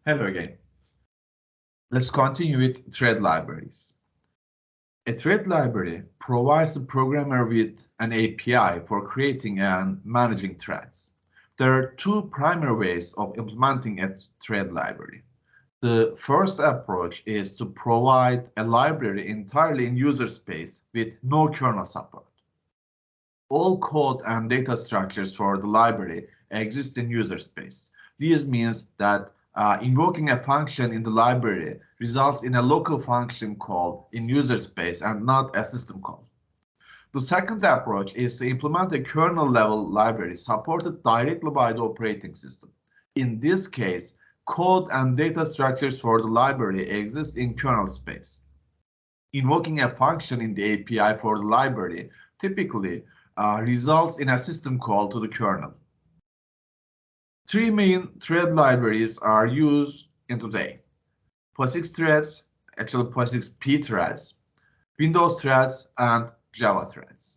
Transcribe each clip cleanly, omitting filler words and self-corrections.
Hello again. Let's continue with thread libraries. A thread library provides the programmer with an API for creating and managing threads. There are two primary ways of implementing a thread library. The first approach is to provide a library entirely in user space with no kernel support. All code and data structures for the library exist in user space. This means that invoking a function in the library results in a local function call in user space and not a system call. The second approach is to implement a kernel-level library supported directly by the operating system. In this case, code and data structures for the library exist in kernel space. Invoking a function in the API for the library typically results in a system call to the kernel. Three main thread libraries are used in today: POSIX threads, actually POSIX P threads, Windows threads, and Java threads.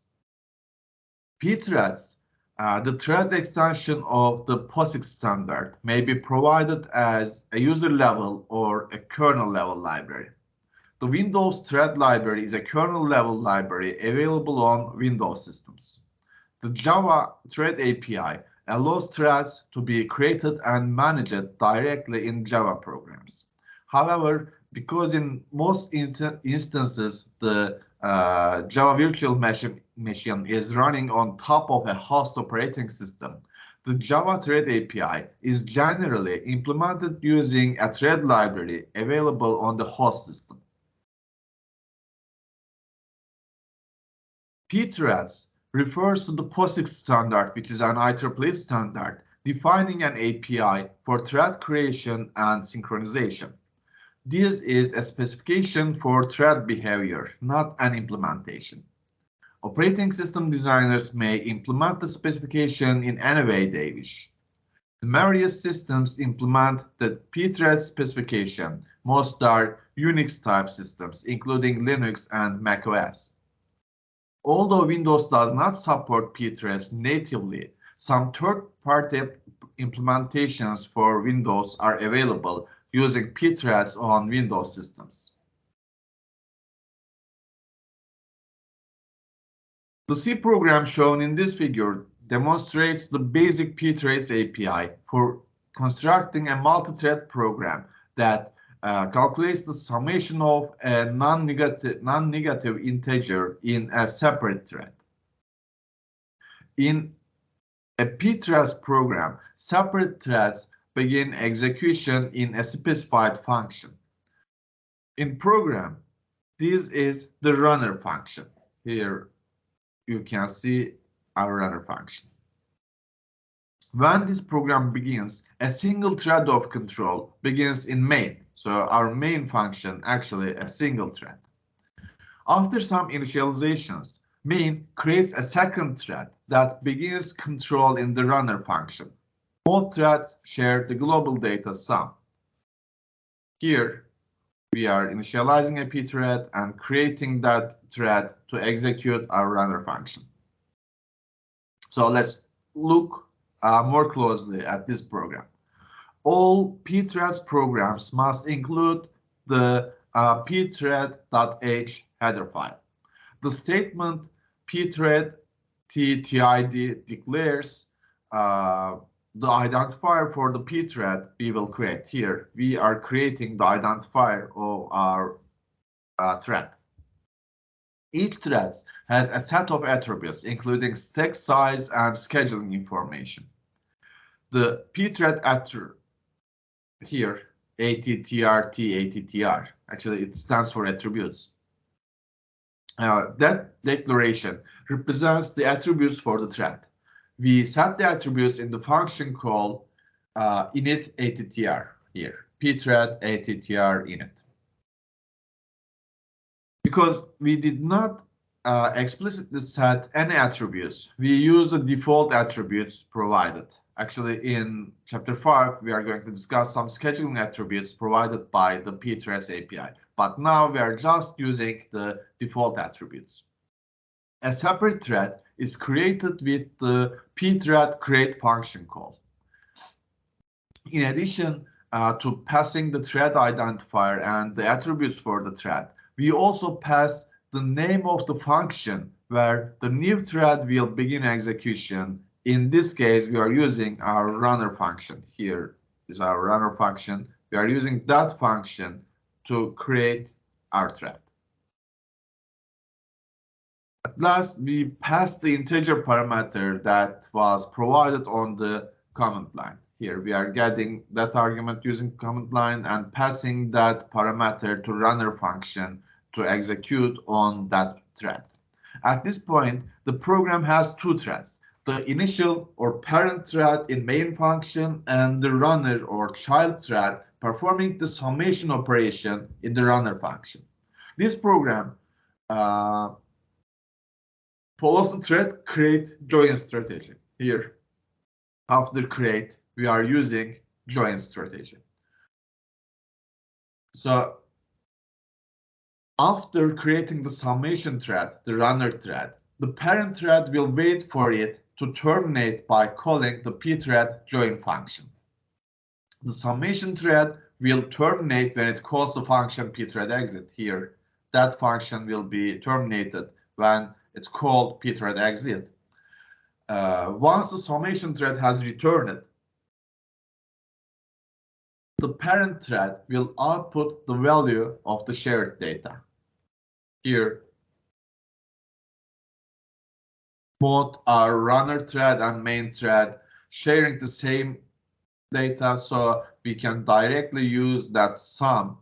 P threads, the thread extension of the POSIX standard, may be provided as a user level or a kernel level library. The Windows thread library is a kernel level library available on Windows systems. The Java thread API allows threads to be created and managed directly in Java programs. However, because in most instances the Java virtual machine is running on top of a host operating system, the Java thread API is generally implemented using a thread library available on the host system. Pthreads refers to the POSIX standard, which is an IEEE standard, defining an API for thread creation and synchronization. This is a specification for thread behavior, not an implementation. Operating system designers may implement the specification in any way they wish. The various systems implement the pthread specification. Most are Unix-type systems, including Linux and macOS. Although Windows does not support pthreads natively, some third-party implementations for Windows are available using pthreads on Windows systems. The C program shown in this figure demonstrates the basic pthreads API for constructing a multi-thread program that calculates the summation of a non-negative integer in a separate thread. In a pthreads program, separate threads begin execution in a specified function. In program, this is the runner function. Here you can see our runner function. When this program begins, a single thread of control begins in main. So our main function actually a single thread. After some initializations, main creates a second thread that begins control in the runner function. Both threads share the global data sum. Here, we are initializing a pthread and creating that thread to execute our runner function. So let's look more closely at this program. All pthreads programs must include the pthread.h header file. The statement pthread ttid declares the identifier for the pthread we will create. Here we are creating the identifier of our thread. Each thread has a set of attributes including stack size and scheduling information. The pthread attribute here, attr, actually it stands for attributes. That declaration represents the attributes for the thread. We set the attributes in the function called init attr here, pthread attr init. Because we did not explicitly set any attributes, we use the default attributes provided. Actually, in chapter 5, we are going to discuss some scheduling attributes provided by the pthreads API. But now we are just using the default attributes. A separate thread is created with the pthread create function call. In addition, to passing the thread identifier and the attributes for the thread, we also pass the name of the function where the new thread will begin execution. In this case, we are using our runner function. Here is our runner function. We are using that function to create our thread. At last, we pass the integer parameter that was provided on the command line. Here we are getting that argument using command line and passing that parameter to runner function to execute on that thread. At this point, the program has two threads, the initial or parent thread in main function and the runner or child thread performing the summation operation in the runner function. This program follows the thread create join strategy. Here, after create, we are using join strategy. So after creating the summation thread, the runner thread, the parent thread will wait for it to terminate by calling the pthread join function. The summation thread will terminate when it calls the function pthread exit. Here, that function will be terminated when it's called pthread exit. Once the summation thread has returned, the parent thread will output the value of the shared data. Here, both our runner thread and main thread sharing the same data, so we can directly use that sum,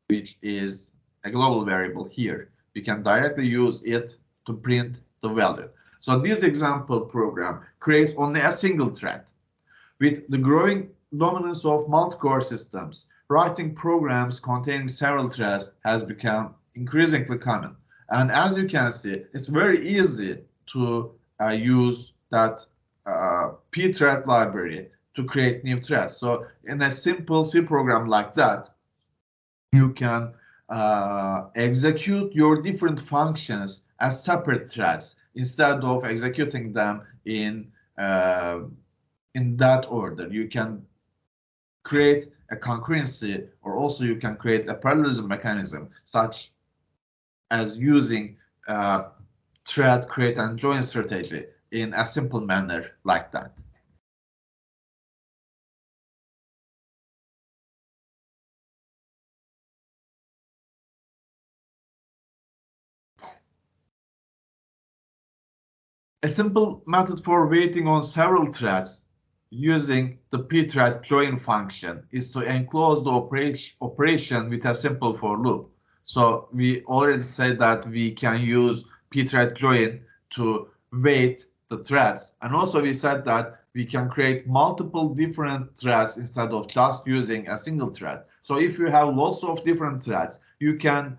which is a global variable here. We can directly use it to print the value. So this example program creates only a single thread. With the growing dominance of multi-core systems, writing programs containing several threads has become increasingly common. And as you can see, it's very easy to use that pthread library to create new threads. So in a simple C program like that, you can execute your different functions as separate threads instead of executing them in that order. You can create a concurrency, or also you can create a parallelism mechanism, such as using thread create and join strategy in a simple manner like that. A simple method for waiting on several threads using the pthread join function is to enclose the operation with a simple for loop. So we already said that we can use pthread join to wait the threads, and also we said that we can create multiple different threads instead of just using a single thread. So if you have lots of different threads, you can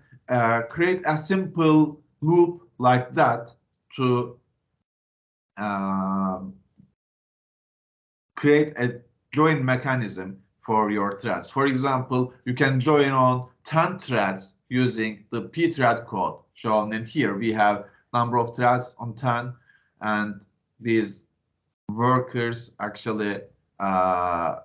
create a simple loop like that to create a join mechanism for your threads. For example, you can join on 10 threads using the pthread code shown in here. We have number of threads on 10, and these workers actually are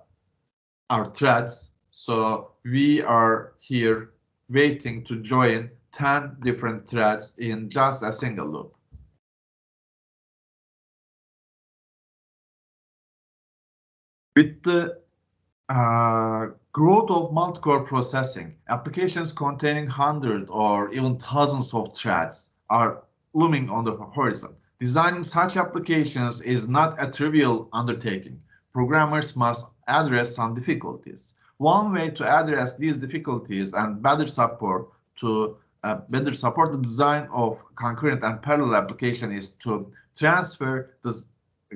threads. So we are here waiting to join 10 different threads in just a single loop. With the growth of multi-core processing, applications containing hundreds or even thousands of threads are looming on the horizon. Designing such applications is not a trivial undertaking. Programmers must address some difficulties. One way to address these difficulties and better support the design of concurrent and parallel application is to transfer the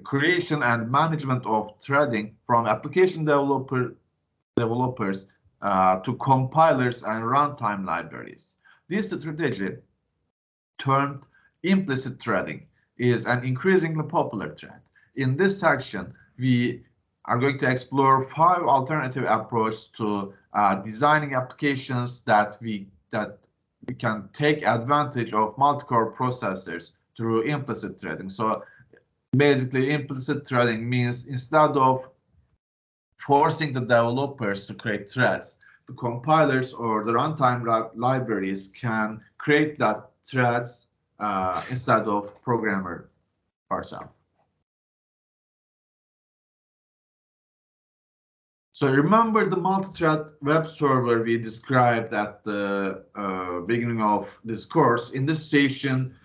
creation and management of threading from application developers to compilers and runtime libraries. This strategy, termed implicit threading, is an increasingly popular trend. In this section, we are going to explore 5 alternative approaches to designing applications that we can take advantage of multi-core processors through implicit threading. So basically, implicit threading means instead of forcing the developers to create threads. The compilers or the runtime libraries can create that threads instead of programmer ourselves. So remember the multi-thread web server we described at the beginning of this course. In this station,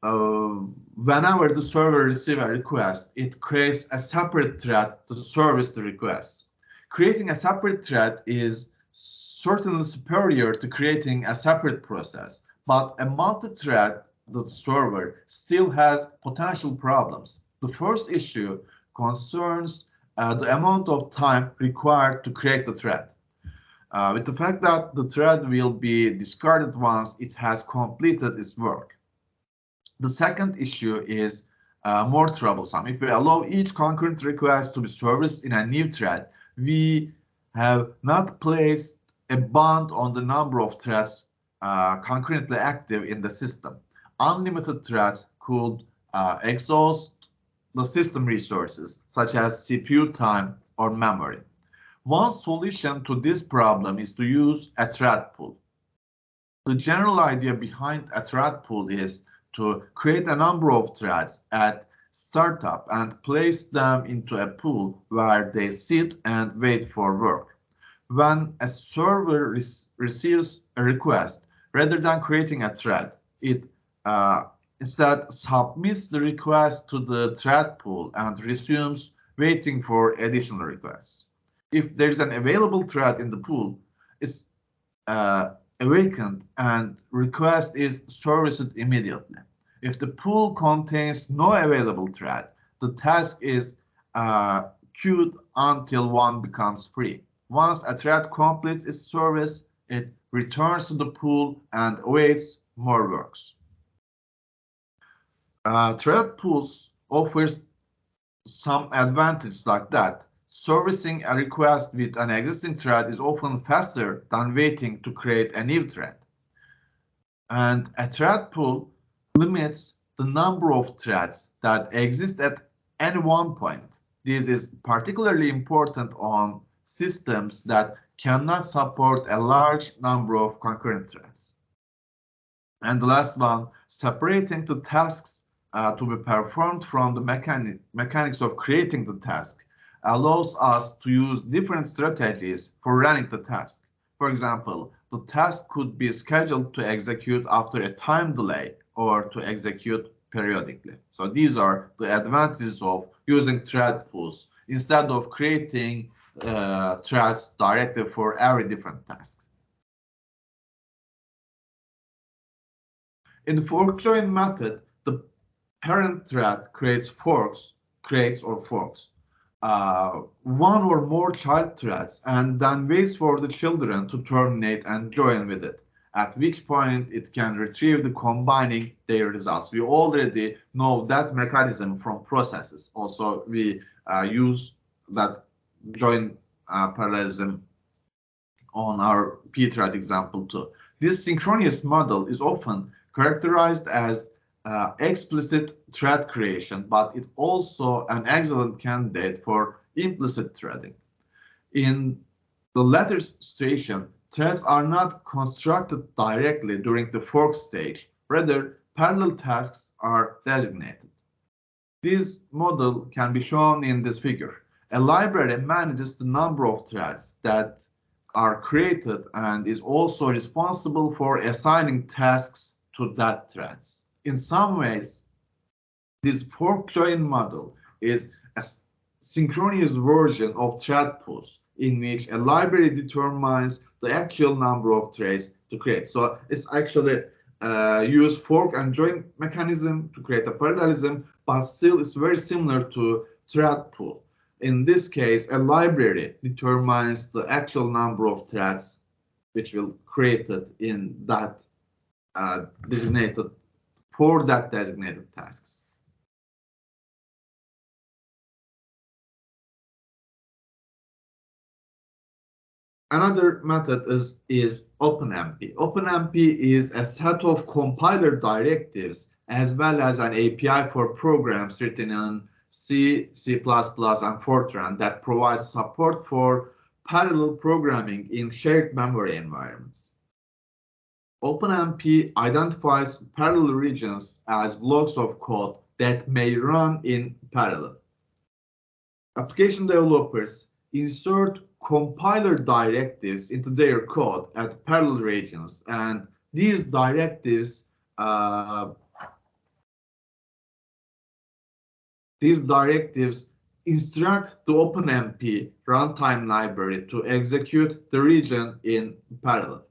whenever the server receives a request, it creates a separate thread to service the request. Creating a separate thread is certainly superior to creating a separate process, but a multi-thread server still has potential problems. The first issue concerns the amount of time required to create the thread. With the fact that the thread will be discarded once it has completed its work. The second issue is more troublesome. If we allow each concurrent request to be serviced in a new thread, we have not placed a bound on the number of threads concurrently active in the system. Unlimited threads could exhaust the system resources, such as CPU time or memory. One solution to this problem is to use a thread pool. The general idea behind a thread pool is to create a number of threads at startup and place them into a pool where they sit and wait for work. When a server receives a request, rather than creating a thread, it instead submits the request to the thread pool and resumes waiting for additional requests. If there's an available thread in the pool, it's awakened and request is serviced immediately. If the pool contains no available thread, the task is queued until one becomes free. Once a thread completes its service, it returns to the pool and awaits more works. Thread pools offers some advantages like that. Servicing a request with an existing thread is often faster than waiting to create a new thread. And a thread pool limits the number of threads that exist at any one point. This is particularly important on systems that cannot support a large number of concurrent threads. And the last one, separating the tasks to be performed from the mechanics of creating the task allows us to use different strategies for running the task. For example, the task could be scheduled to execute after a time delay or to execute periodically. So these are the advantages of using thread pools instead of creating threads directly for every different task. In the fork join method, the parent thread creates forks, one or more child threads, and then waits for the children to terminate and join with it, at which point it can retrieve the combining their results. We already know that mechanism from processes. Also, we use that join parallelism on our pthread example too. This synchronous model is often characterized as explicit thread creation, but it's also an excellent candidate for implicit threading. In the latter station, threads are not constructed directly during the fork stage. Rather, parallel tasks are designated. This model can be shown in this figure. A library manages the number of threads that are created and is also responsible for assigning tasks to that threads. In some ways, this fork join model is a synchronous version of thread pools in which a library determines the actual number of threads to create. So it's actually use fork and join mechanism to create a parallelism, but still it's very similar to thread pool. In this case, a library determines the actual number of threads which will created in that designated for that designated tasks. Another method is oprtng. Oprtng is a set of compiler directives as well as an API for programs written in C, C++, and Fortran that provides support for parallel programming in shared memory environments. OpenMP identifies parallel regions as blocks of code that may run in parallel. Application developers insert compiler directives into their code at parallel regions, and these directives instruct the OpenMP runtime library to execute the region in parallel.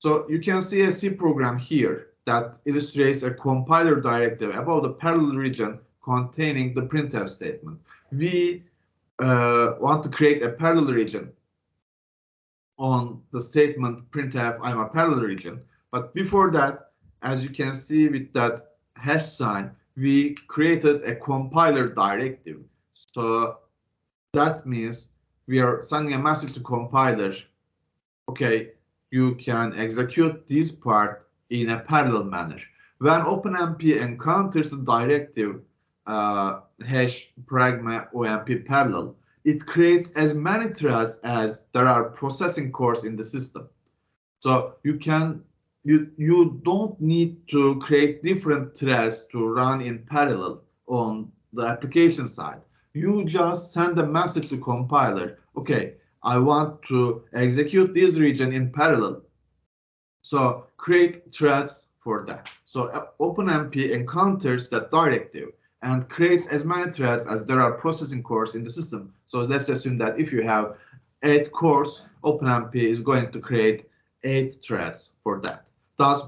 So you can see a C program here that illustrates a compiler directive about the parallel region containing the printf statement. We want to create a parallel region on the statement printf I'm a parallel region. But before that, as you can see with that hash sign, we created a compiler directive. So that means we are sending a message to compiler. Okay, you can execute this part in a parallel manner. When OpenMP encounters a directive hash pragma OMP parallel, it creates as many threads as there are processing cores in the system. So you don't need to create different threads to run in parallel on the application side. You just send a message to compiler. Okay, I want to execute this region in parallel. So create threads for that. So OpenMP encounters that directive and creates as many threads as there are processing cores in the system. So let's assume that if you have 8 cores, OpenMP is going to create 8 threads for that. Thus,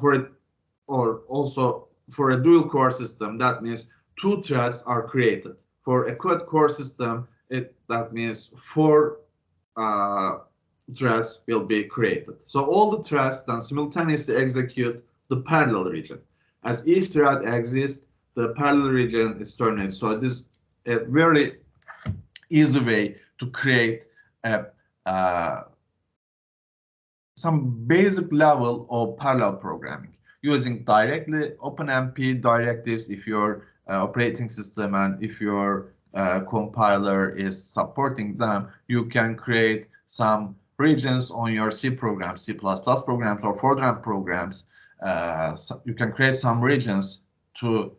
also for a dual core system, that means 2 threads are created. For a quad core system, that means 4 threads will be created. So all the threads then simultaneously execute the parallel region. As each thread exists, the parallel region is terminated. So this is a very easy way to create some basic level of parallel programming using directly OpenMP directives if your operating system and if your compiler is supporting them. You can create some regions on your C programs, C++ programs, or Fortran programs. So you can create some regions to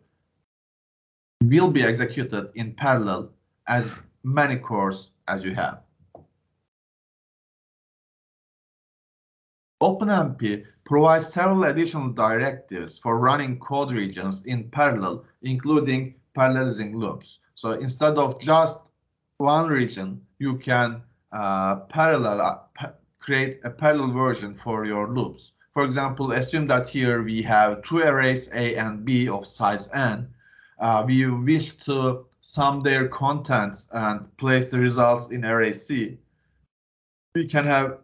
will be executed in parallel as many cores as you have. OpenMP provides several additional directives for running code regions in parallel, including parallelizing loops. So instead of just one region, you can create a parallel version for your loops. For example, assume that here we have 2 arrays A and B of size n. We wish to sum their contents and place the results in array C. We can have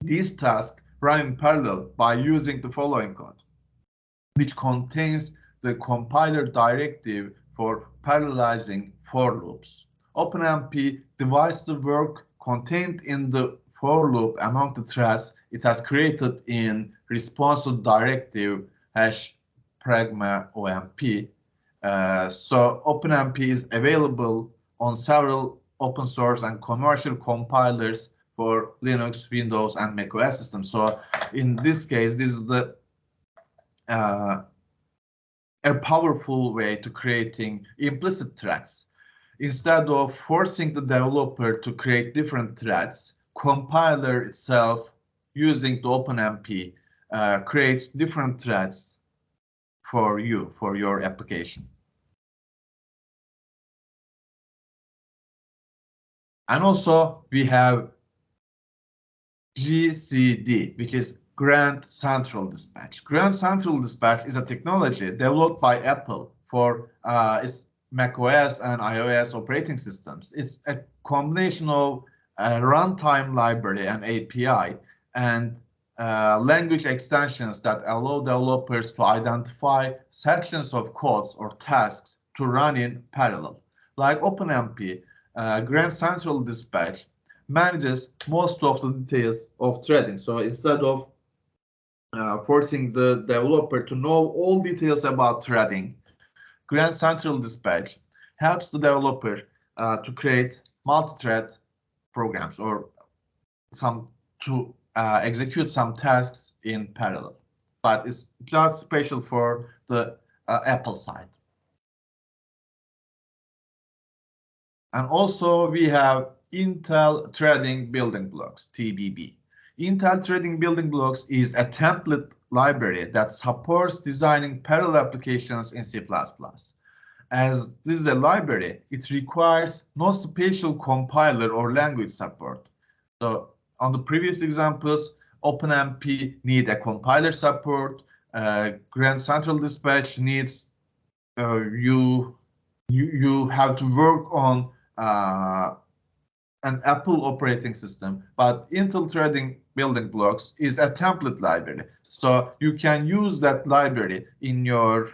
this task run in parallel by using the following code, which contains the compiler directive for parallelizing for loops. OpenMP divides the work contained in the for loop among the threads it has created in response to directive hash pragma OMP. So OpenMP is available on several open source and commercial compilers for Linux, Windows, and macOS systems. So in this case, this is a powerful way to creating implicit threads. Instead of forcing the developer to create different threads, compiler itself, using the OpenMP, creates different threads for you, for your application. And also we have GCD, which is Grand Central Dispatch. Grand Central Dispatch is a technology developed by Apple for its macOS and iOS operating systems. It's a combination of a runtime library and API and language extensions that allow developers to identify sections of codes or tasks to run in parallel. Like OpenMP, Grand Central Dispatch manages most of the details of threading. So instead of forcing the developer to know all details about threading, Grand Central Dispatch helps the developer to create multi-thread programs or to execute some tasks in parallel. But it's just special for the Apple side. And also we have Intel Threading Building Blocks, TBB. Intel Threading Building Blocks is a template library that supports designing parallel applications in C++. As this is a library, it requires no special compiler or language support. So on the previous examples, OpenMP need a compiler support. Grand Central Dispatch needs you have to work on an Apple operating system, but Intel Threading Building Blocks is a template library. So you can use that library in your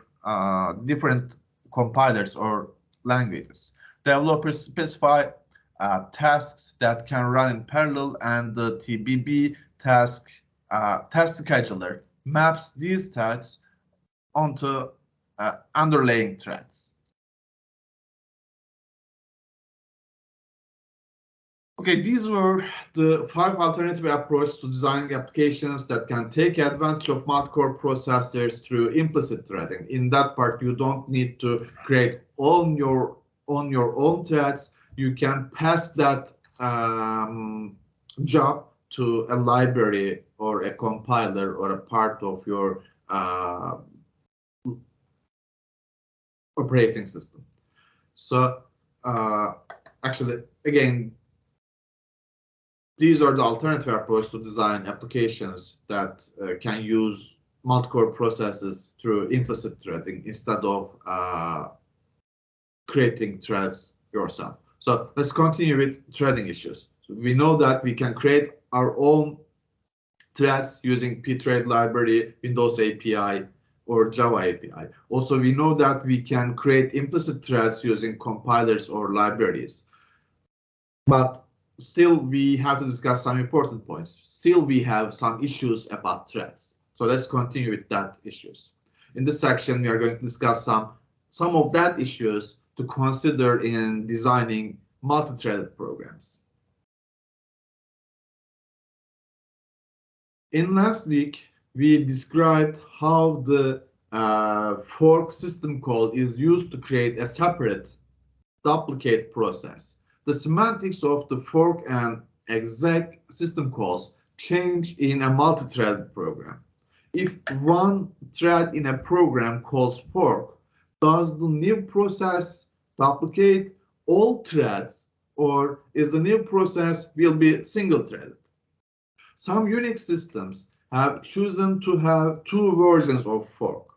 different compilers or languages. Developers specify tasks that can run in parallel, and the TBB task scheduler maps these tasks onto underlying threads. Okay, these were the 5 alternative approaches to designing applications that can take advantage of multi-core processors through implicit threading. In that part, you don't need to create on your own threads. You can pass that job to a library or a compiler or a part of your operating system. So actually, again, these are the alternative approach to design applications that can use multi-core processes through implicit threading instead of creating threads yourself. So let's continue with threading issues. So we know that we can create our own threads using pthread library, Windows API, or Java API. Also, we know that we can create implicit threads using compilers or libraries. But still, we have to discuss some important points. Still, we have some issues about threads. So let's continue with that issues. In this section, we are going to discuss some of that issues to consider in designing multi-threaded programs. In last week, we described how the fork system call is used to create a separate duplicate process. The semantics of the fork and exec system calls change in a multi-threaded program. If one thread in a program calls fork, does the new process duplicate all threads, or is the new process will be single-threaded? Some Unix systems have chosen to have two versions of fork.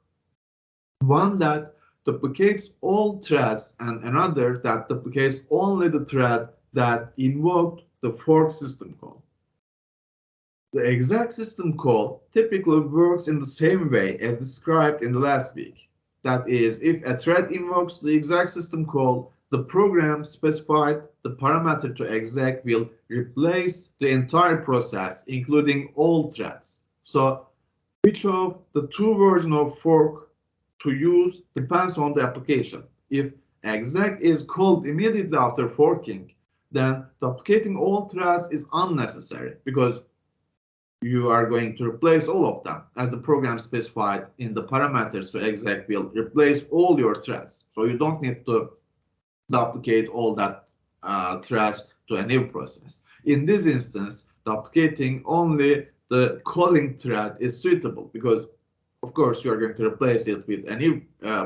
One that duplicates all threads and another that duplicates only the thread that invoked the fork system call. The exec system call typically works in the same way as described in the last week. That is, if a thread invokes the exec system call, the program specified the parameter to exec will replace the entire process, including all threads. So which of the two versions of fork to use depends on the application. If exec is called immediately after forking, then duplicating all threads is unnecessary because you are going to replace all of them, as the program specified in the parameters to exec will replace all your threads. So you don't need to duplicate all that threads to a new process. In this instance, duplicating only the calling thread is suitable because, of course, you are going to replace it with a new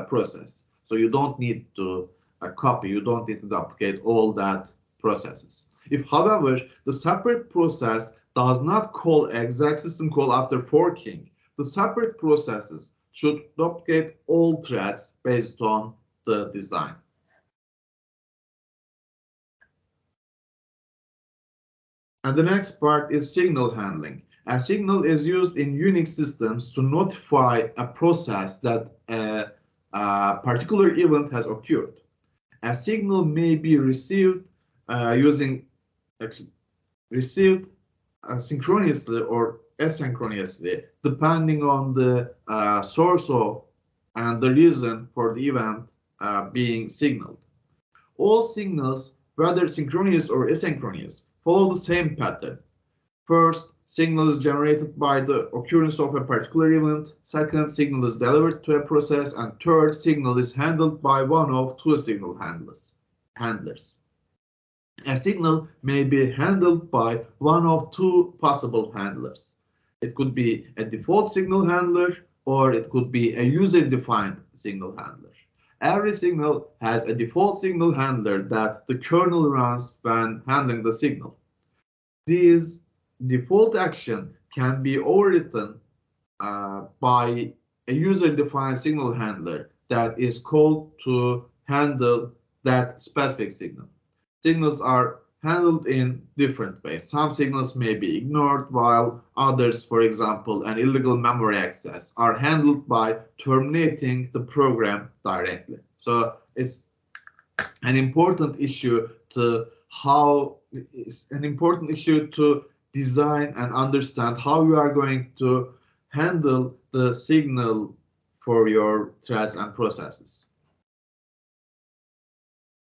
process. So you don't need to copy, you don't need to duplicate all that processes. If, however, the separate process does not call exec system call after forking, the separate processes should duplicate all threads based on the design. And the next part is signal handling. A signal is used in Unix systems to notify a process that a particular event has occurred. A signal may be received synchronously or asynchronously, depending on the source of and the reason for the event being signaled. All signals, whether synchronous or asynchronous, follow the same pattern. First, signal is generated by the occurrence of a particular event. Second, signal is delivered to a process. And third, signal is handled by one of two signal handlers. A signal may be handled by one of two possible handlers. It could be a default signal handler, or it could be a user-defined signal handler. Every signal has a default signal handler that the kernel runs when handling the signal. These default action can be overwritten by a user-defined signal handler that is called to handle that specific signal. Signals are handled in different ways. Some signals may be ignored, while others, for example, an illegal memory access, are handled by terminating the program directly. So it's an important issue to design and understand how you are going to handle the signal for your threads and processes.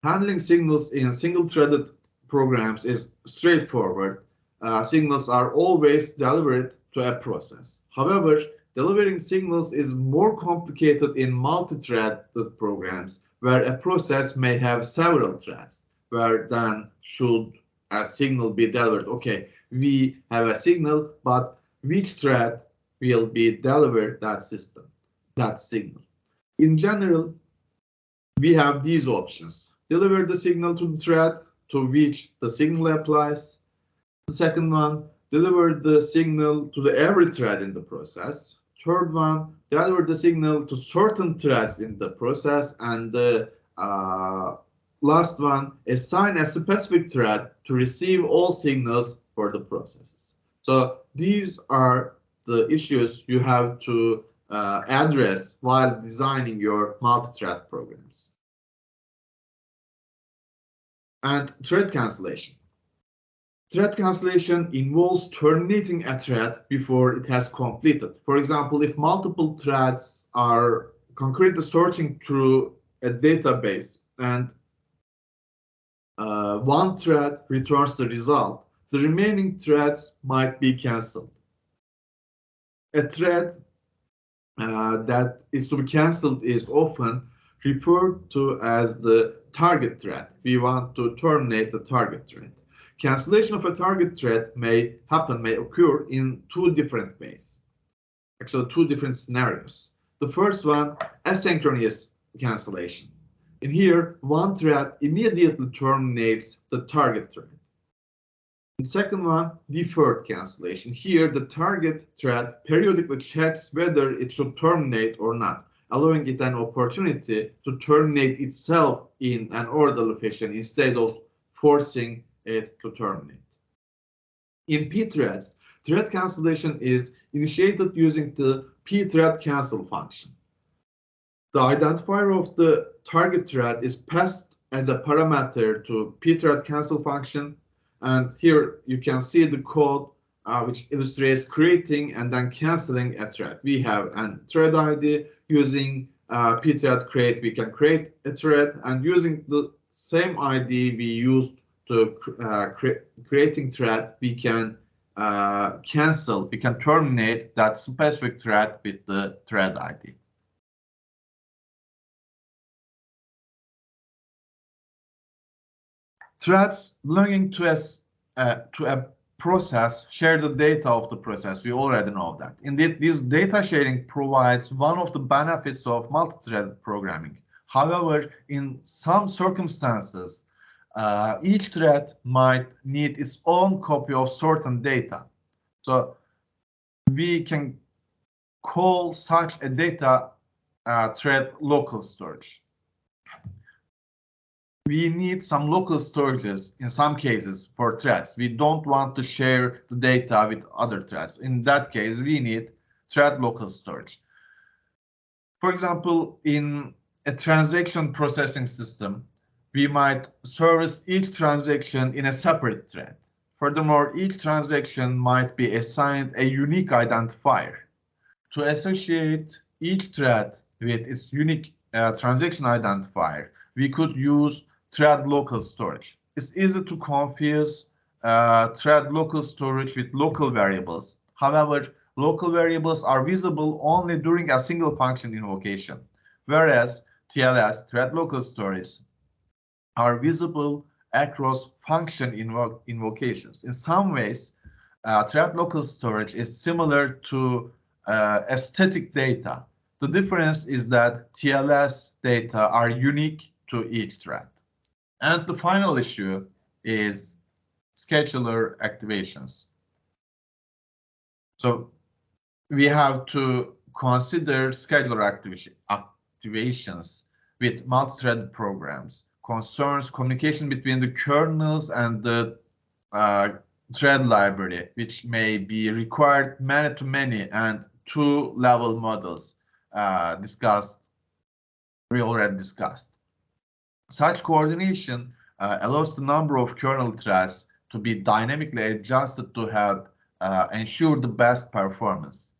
Handling signals in single-threaded programs is straightforward. Signals are always delivered to a process. However, delivering signals is more complicated in multi-threaded programs, where a process may have several threads, where then should a signal be delivered. Okay, we have a signal, but which thread will be delivered that signal? In general, we have these options. Deliver the signal to the thread to which the signal applies. The second one, deliver the signal to every thread in the process. Third one, deliver the signal to certain threads in the process. And the last one, assign a specific thread to receive all signals for the processes. So these are the issues you have to address while designing your multi-thread programs. And thread cancellation. Thread cancellation involves terminating a thread before it has completed. For example, if multiple threads are concurrently searching through a database and one thread returns the result, the remaining threads might be cancelled. A thread that is to be cancelled is often referred to as the target thread. We want to terminate the target thread. Cancellation of a target thread may occur in two different ways. Actually, two different scenarios. The first one, asynchronous cancellation. In here, one thread immediately terminates the target thread. The second one, deferred cancellation. Here, the target thread periodically checks whether it should terminate or not, allowing it an opportunity to terminate itself in an orderly fashion instead of forcing it to terminate. In pthreads, thread cancellation is initiated using the pthread cancel function. The identifier of the target thread is passed as a parameter to pthread cancel function, and here you can see the code which illustrates creating and then canceling a thread. We have a thread ID. Using pthread create, we can create a thread, and using the same ID we used to creating thread, we can terminate that specific thread with the thread ID. Threads belonging to a process share the data of the process. We already know that. Indeed, this data sharing provides one of the benefits of multi-threaded programming. However, in some circumstances, each thread might need its own copy of certain data. So we can call such a data thread local storage. We need some local storages in some cases for threads. We don't want to share the data with other threads. In that case, we need thread local storage. For example, in a transaction processing system, we might service each transaction in a separate thread. Furthermore, each transaction might be assigned a unique identifier. To associate each thread with its unique transaction identifier, we could use thread local storage. It's easy to confuse thread local storage with local variables. However, local variables are visible only during a single function invocation, whereas TLS, thread local storage, are visible across function invocations. In some ways, thread local storage is similar to static data. The difference is that TLS data are unique to each thread. And the final issue is scheduler activations. So we have to consider scheduler activations with multi-threaded programs, concerns communication between the kernels and the thread library, which may be required many-to-many and two-level models we already discussed. Such coordination allows the number of kernel threads to be dynamically adjusted to help ensure the best performance.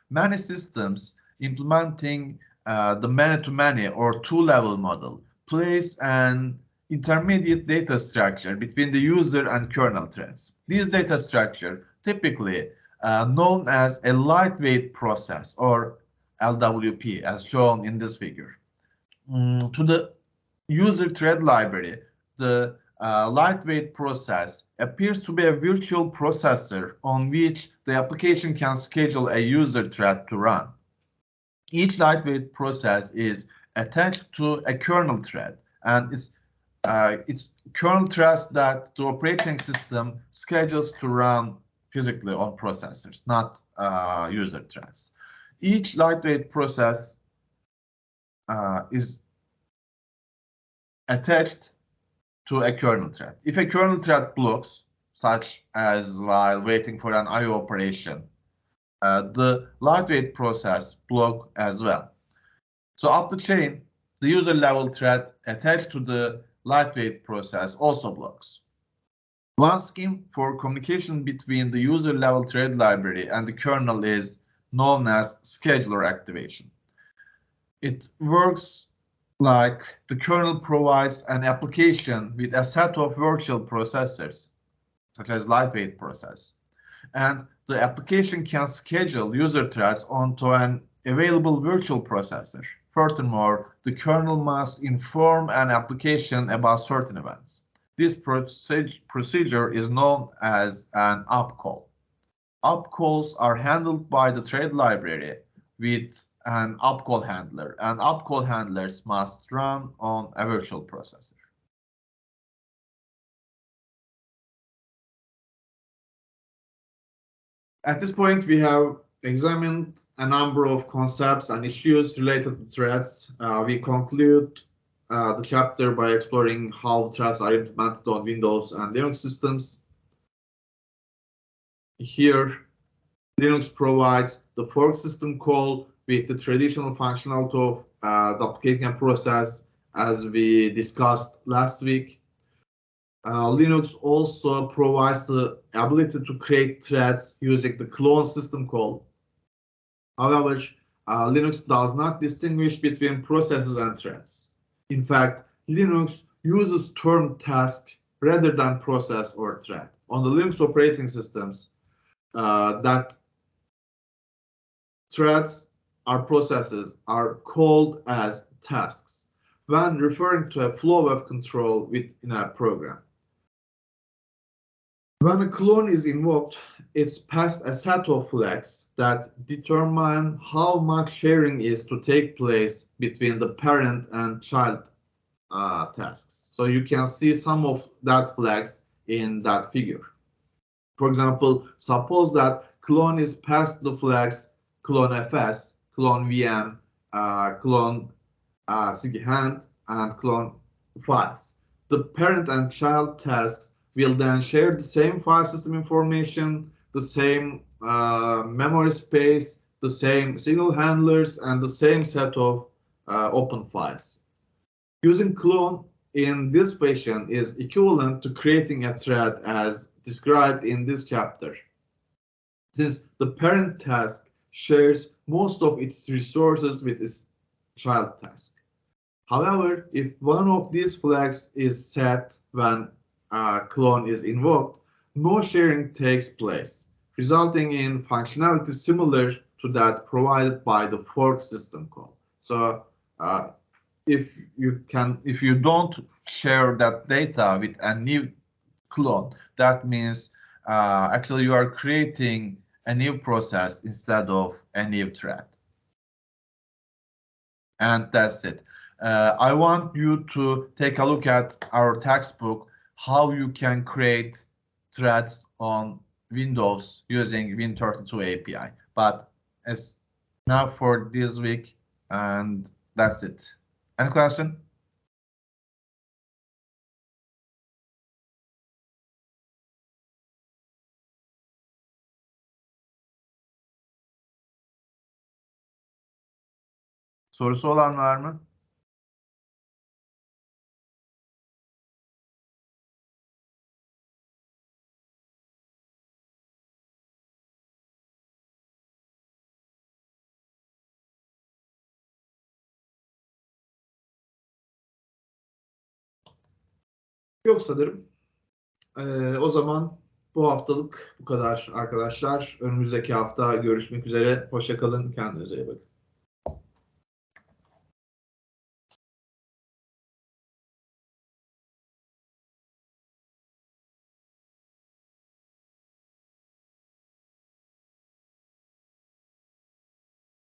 Many systems implementing the many-to-many or two-level model place an intermediate data structure between the user and kernel threads. This data structure, typically known as a lightweight process or LWP, as shown in this figure. To the user thread library, the lightweight process appears to be a virtual processor on which the application can schedule a user thread to run. Each lightweight process is attached to a kernel thread, and it's kernel threads that the operating system schedules to run physically on processors, not user threads. Each lightweight process is attached to a kernel thread. If a kernel thread blocks, such as while waiting for an I/O operation, the lightweight process block as well. So up the chain, the user level thread attached to the lightweight process also blocks. One scheme for communication between the user level thread library and the kernel is known as scheduler activation. It works like the kernel provides an application with a set of virtual processors, such as lightweight process, and the application can schedule user threads onto an available virtual processor. Furthermore, the kernel must inform an application about certain events. This procedure is known as an upcall. Upcalls are handled by the thread library with an upcall handler, and upcall handlers must run on a virtual processor. At this point, we have examined a number of concepts and issues related to threads. We conclude the chapter by exploring how threads are implemented on Windows and Linux systems. Here, Linux provides the fork system call with the traditional functionality of the application process, as we discussed last week. Linux also provides the ability to create threads using the clone system call. However, Linux does not distinguish between processes and threads. In fact, Linux uses term task rather than process or thread. On the Linux operating systems, that threads or processes are called as tasks when referring to a flow of control within a program. When a clone is invoked, it's passed a set of flags that determine how much sharing is to take place between the parent and child tasks. So you can see some of that flags in that figure. For example, suppose that clone is passed the flags clone fs, clone vm, clone cghand, and clone files. The parent and child tasks will then share the same file system information, the same memory space, the same signal handlers, and the same set of open files. Using clone in this fashion is equivalent to creating a thread as described in this chapter, since the parent task shares most of its resources with its child task. However, if one of these flags is set when a clone is invoked, no sharing takes place, resulting in functionality similar to that provided by the fork system call. So uh, if you don't share that data with a new clone, that means actually you are creating a new process instead of a new thread. And that's it. I want you to take a look at our textbook, how you can create threads on Windows using Win32 API. But it's now for this week, and that's it. Any question? Sorusu olan var mı? Yok sanırım. O zaman bu haftalık bu kadar arkadaşlar. Önümüzdeki hafta görüşmek üzere. Hoşça kalın. Kendinize iyi bakın.